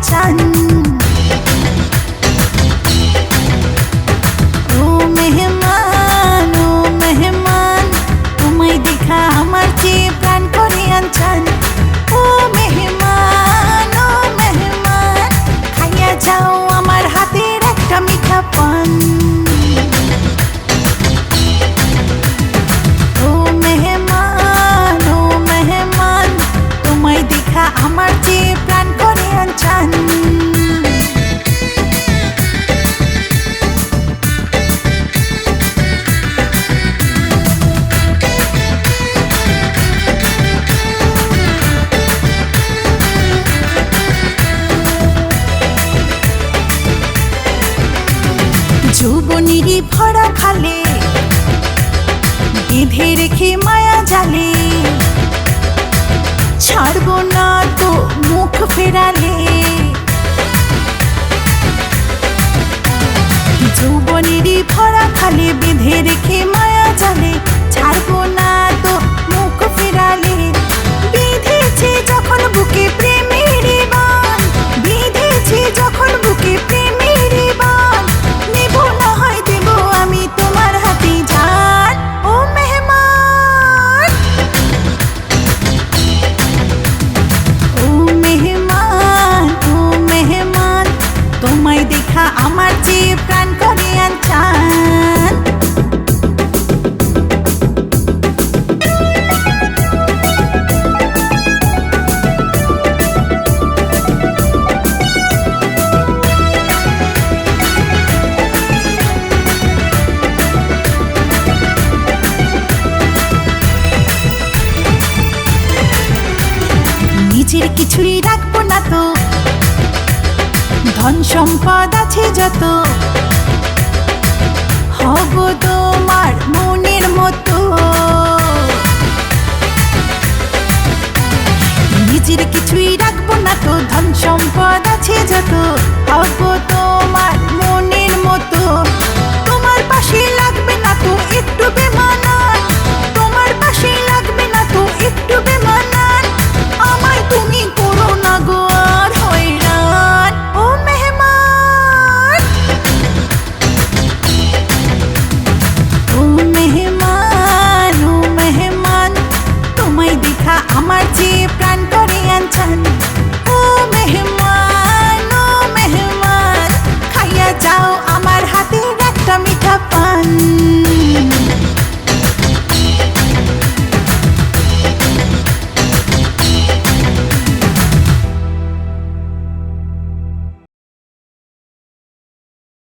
আনচান। ও মেহমান তোমায় দেখা আমার চেয়ে প্রাণ করে আনচান। ও মেহমান খাইয়া যাও আমার হাতের একটা মিঠা পান। ও মেহমান তোমায় দেখা আমার চেয়ে প্রাণ করে আনচান। যৌবনেরই ভরা খালে বেঁধে রেখে মায়া জালে, ছাড়বো না তো মুখ ফেরালে। যৌবনেরই ভরা খালে বেঁধে রেখে মায়া জালে, ছাড়বো না তো মুখ ফেরালে। বেঁধেছে যখন বুকে প্রেমের বান, বেঁধেছে যখন বুকে প্রেমের বান, নেব না হয় দেব আমি তোমার হাতে জান। ও মেহমান তোমায় দেখা আমার চেয়ে প্রাণ করে আনচান। নিজের কিছুই রাখবো না তো, ধন সম্পদ আছে যত, হব তোমার মনের মতো।